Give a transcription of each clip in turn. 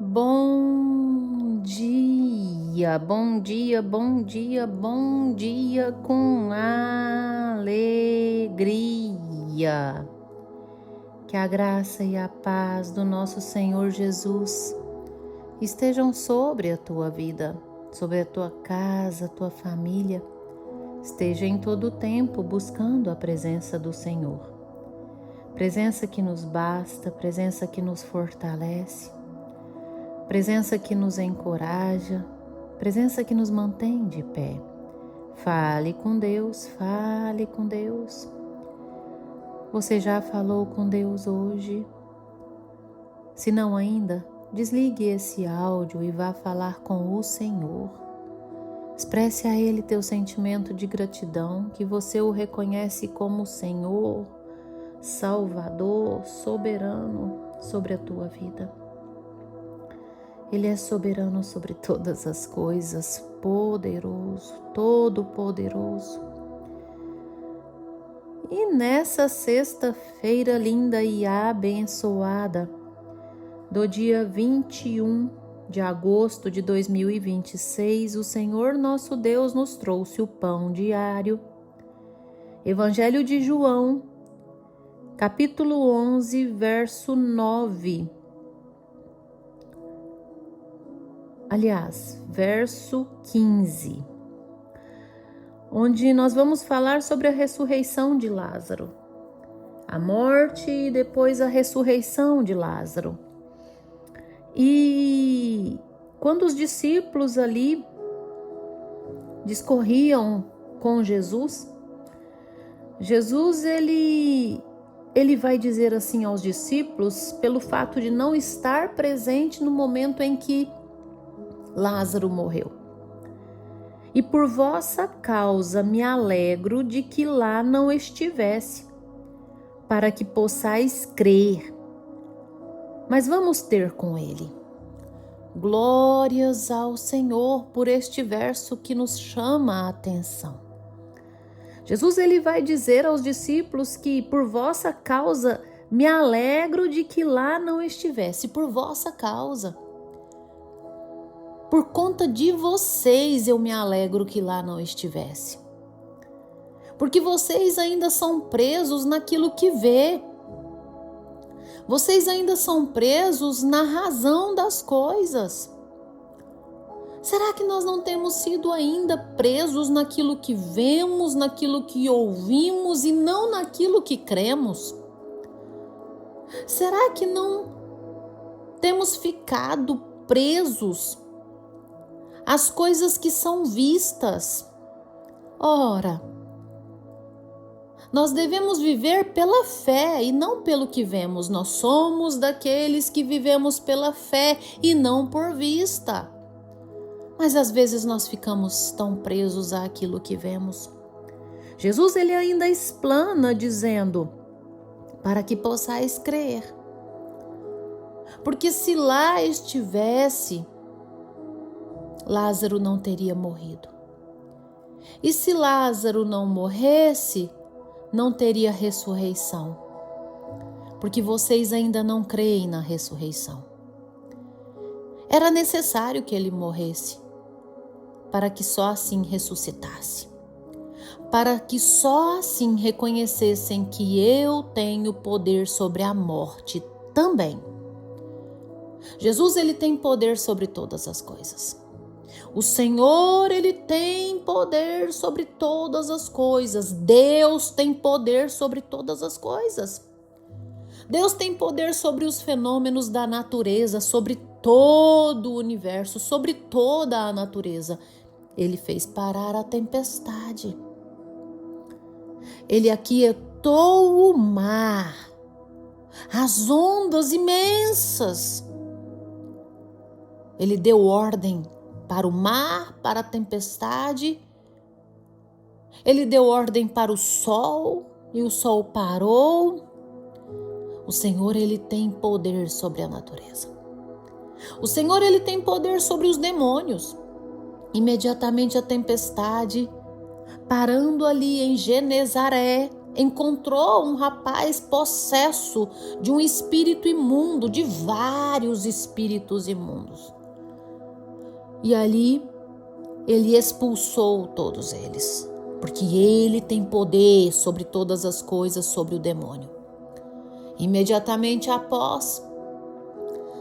Bom dia, bom dia, bom dia, bom dia com alegria. Que a graça e a paz do nosso Senhor Jesus estejam sobre a tua vida, sobre a tua casa, a tua família. Esteja em todo o tempo buscando a presença do Senhor. Presença que nos basta, presença que nos fortalece, presença que nos encoraja, presença que nos mantém de pé. Fale com Deus, fale com Deus. Você já falou com Deus hoje? Se não ainda, desligue esse áudio e vá falar com o Senhor. Expresse a Ele teu sentimento de gratidão, que você o reconhece como Senhor, Salvador, soberano sobre a tua vida. Ele é soberano sobre todas as coisas, poderoso, todo-poderoso. E nessa sexta-feira linda e abençoada, do dia 21 de agosto de 2026, o Senhor nosso Deus nos trouxe o pão diário. Evangelho de João, capítulo 11, verso 9. Aliás, verso 15, onde nós vamos falar sobre a ressurreição de Lázaro, a morte e depois a ressurreição de Lázaro. E quando os discípulos ali discorriam com Jesus ele vai dizer assim aos discípulos, pelo fato de não estar presente no momento em que Lázaro morreu. E por vossa causa me alegro de que lá não estivesse, para que possais crer. Mas vamos ter com ele. Glórias ao Senhor por este verso que nos chama a atenção. Jesus ele vai dizer aos discípulos que por vossa causa me alegro de que lá não estivesse, por vossa causa. Por conta de vocês eu me alegro que lá não estivesse. Porque vocês ainda são presos naquilo que vê. Vocês ainda são presos na razão das coisas. Será que nós não temos sido ainda presos naquilo que vemos, naquilo que ouvimos e não naquilo que cremos? Será que não temos ficado presos às coisas que são vistas? Ora, nós devemos viver pela fé e não pelo que vemos. Nós somos daqueles que vivemos pela fé e não por vista. Mas às vezes nós ficamos tão presos àquilo que vemos. Jesus ele ainda explana dizendo, para que possais crer. Porque se lá estivesse, Lázaro não teria morrido. E se Lázaro não morresse, não teria ressurreição. Porque vocês ainda não creem na ressurreição. Era necessário que ele morresse, para que só assim ressuscitasse. Para que só assim reconhecessem que eu tenho poder sobre a morte também. Jesus ele tem poder sobre todas as coisas. O Senhor, Ele tem poder sobre todas as coisas. Deus tem poder sobre todas as coisas. Deus tem poder sobre os fenômenos da natureza, sobre todo o universo, sobre toda a natureza. Ele fez parar a tempestade. Ele aquietou o mar, as ondas imensas. Ele deu ordem para o mar, para a tempestade. Ele deu ordem para o sol e o sol parou. O Senhor, Ele tem poder sobre a natureza. O Senhor, Ele tem poder sobre os demônios. Imediatamente a tempestade, parando ali em Genezaré, encontrou um rapaz possesso de um espírito imundo, de vários espíritos imundos. E ali ele expulsou todos eles, porque ele tem poder sobre todas as coisas, sobre o demônio. Imediatamente após,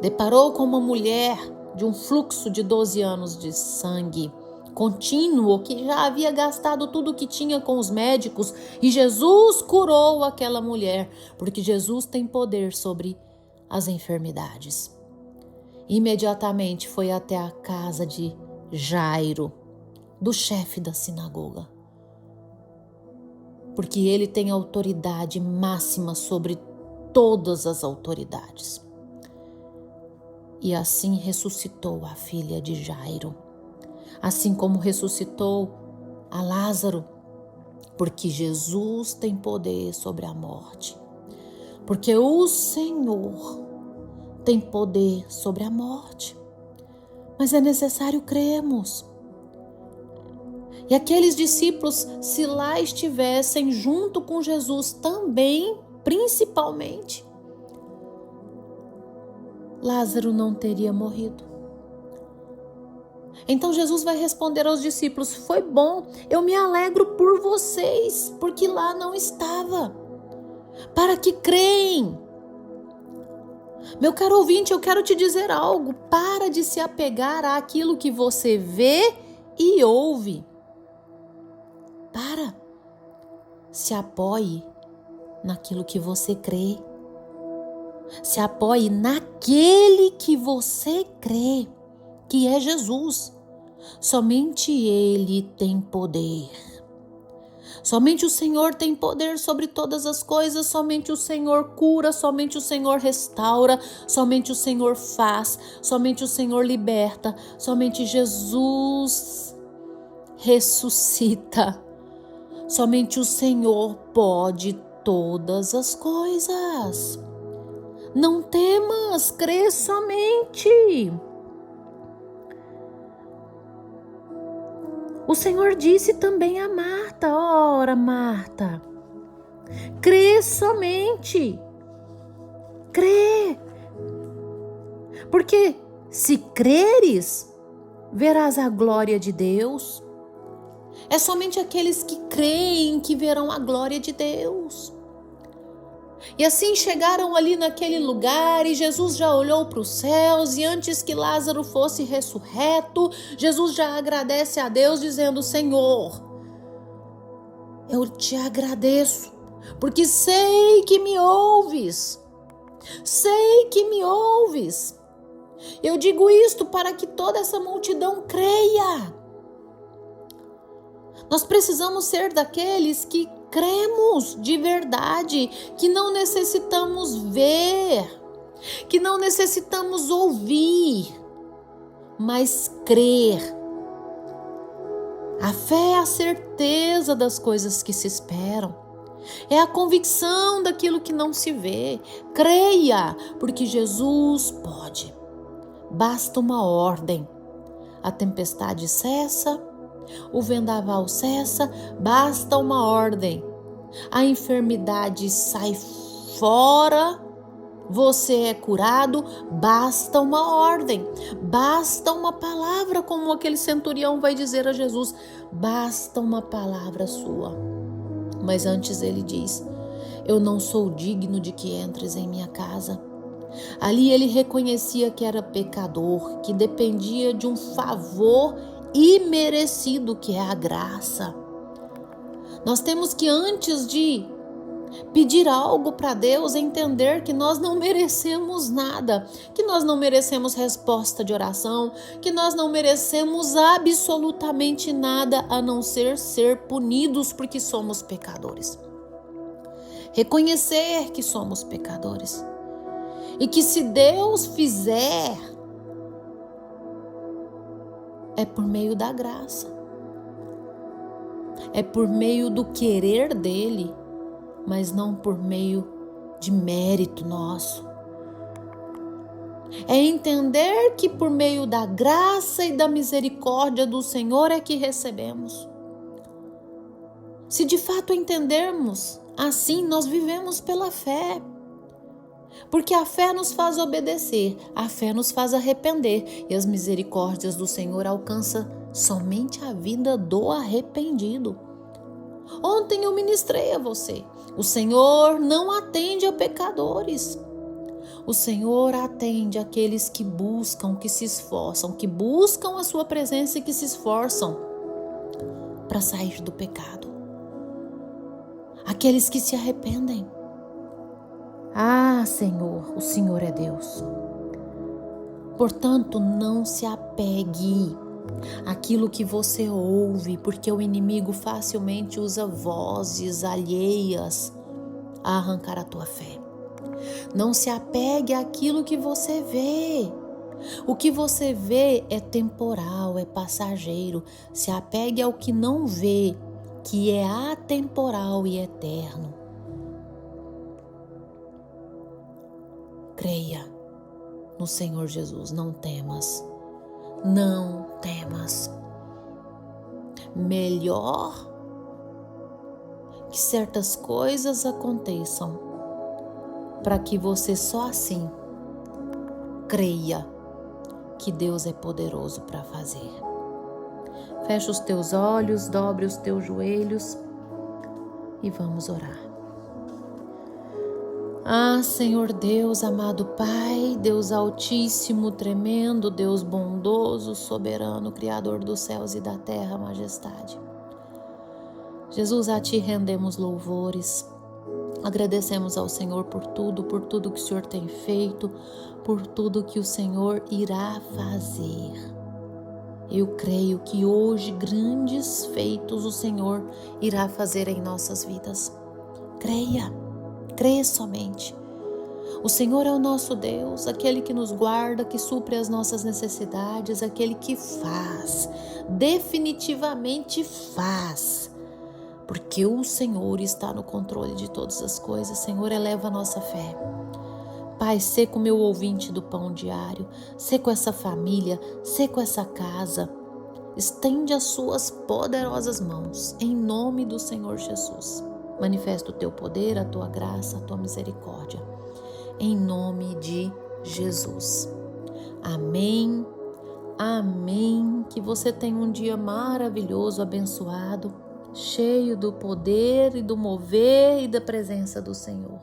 deparou com uma mulher de um fluxo de 12 anos de sangue contínuo, que já havia gastado tudo o que tinha com os médicos, e Jesus curou aquela mulher, porque Jesus tem poder sobre as enfermidades. Imediatamente foi até a casa de Jairo, do chefe da sinagoga, porque ele tem autoridade máxima sobre todas as autoridades. E assim ressuscitou a filha de Jairo, assim como ressuscitou a Lázaro, porque Jesus tem poder sobre a morte, porque o Senhor tem poder sobre a morte. Mas é necessário crermos. E aqueles discípulos, se lá estivessem junto com Jesus também, principalmente, Lázaro não teria morrido. Então Jesus vai responder aos discípulos: foi bom, eu me alegro por vocês, porque lá não estava, para que creem. Meu caro ouvinte, eu quero te dizer algo: para de se apegar àquilo que você vê e ouve. Se apoie naquilo que você crê. Se apoie naquele que você crê, que é Jesus. Somente Ele tem poder. Somente o Senhor tem poder sobre todas as coisas, somente o Senhor cura, somente o Senhor restaura, somente o Senhor faz, somente o Senhor liberta, somente Jesus ressuscita. Somente o Senhor pode todas as coisas. Não temas, crê somente. O Senhor disse também a Marta: ora, Marta, crê somente. Crê. Porque se creres, verás a glória de Deus. É somente aqueles que creem que verão a glória de Deus. E assim chegaram ali naquele lugar, e Jesus já olhou para os céus, e antes que Lázaro fosse ressurreto, Jesus já agradece a Deus dizendo: Senhor, eu te agradeço, porque sei que me ouves. Sei que me ouves. Eu digo isto para que toda essa multidão creia. Nós precisamos ser daqueles que cremos de verdade, que não necessitamos ver, que não necessitamos ouvir, mas crer. A fé é a certeza das coisas que se esperam, é a convicção daquilo que não se vê. Creia, porque Jesus pode. Basta uma ordem. A tempestade cessa, o vendaval cessa, basta uma ordem. A enfermidade sai fora, você é curado, basta uma ordem, basta uma palavra, como aquele centurião vai dizer a Jesus, basta uma palavra sua. Mas antes ele diz: eu não sou digno de que entres em minha casa. Ali ele reconhecia que era pecador, que dependia de um favor imerecido, que é a graça. Nós temos que, antes de pedir algo para Deus, entender que nós não merecemos nada, que nós não merecemos resposta de oração, que nós não merecemos absolutamente nada a não ser punidos porque somos pecadores. Reconhecer que somos pecadores e que se Deus fizer, é por meio da graça, é por meio do querer dele, mas não por meio de mérito nosso. É entender que por meio da graça e da misericórdia do Senhor é que recebemos. Se de fato entendermos Assim nós vivemos pela fé. Porque a fé nos faz obedecer, a fé nos faz arrepender e as misericórdias do Senhor alcançam somente a vida do arrependido. Ontem eu ministrei a você. O Senhor não atende a pecadores. O Senhor atende aqueles que buscam, que se esforçam, que buscam a sua presença e que se esforçam para sair do pecado. Aqueles que se arrependem. Ah, Senhor, o Senhor é Deus. Portanto, não se apegue àquilo que você ouve, porque o inimigo facilmente usa vozes alheias a arrancar a tua fé. Não se apegue àquilo que você vê. O que você vê é temporal, é passageiro. Se apegue ao que não vê, que é atemporal e eterno. Creia no Senhor Jesus, não temas. Não temas. Melhor que certas coisas aconteçam para que você só assim creia que Deus é poderoso para fazer. Fecha os teus olhos, dobre os teus joelhos e vamos orar. Ah, Senhor Deus, amado Pai, Deus altíssimo, tremendo, Deus bondoso, soberano, Criador dos céus e da terra, majestade. Jesus, a Ti rendemos louvores. Agradecemos ao Senhor por tudo que o Senhor tem feito, por tudo que o Senhor irá fazer. Eu creio que hoje grandes feitos o Senhor irá fazer em nossas vidas. Creia somente. O Senhor é o nosso Deus, aquele que nos guarda, que supre as nossas necessidades, aquele que faz, definitivamente faz. Porque o Senhor está no controle de todas as coisas. Senhor, eleva a nossa fé. Pai, sê com o meu ouvinte do pão diário, sê com essa família, sê com essa casa. Estende as suas poderosas mãos, em nome do Senhor Jesus. Manifesta o teu poder, a tua graça, a tua misericórdia. Em nome de Jesus. Amém. Amém. Que você tenha um dia maravilhoso, abençoado, cheio do poder e do mover e da presença do Senhor.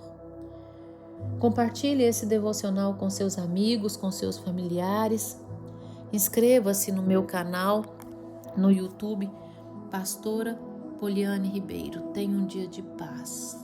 Compartilhe esse devocional com seus amigos, com seus familiares. Inscreva-se no meu canal no YouTube, Pastora Poliane Ribeiro. Tenha um dia de paz.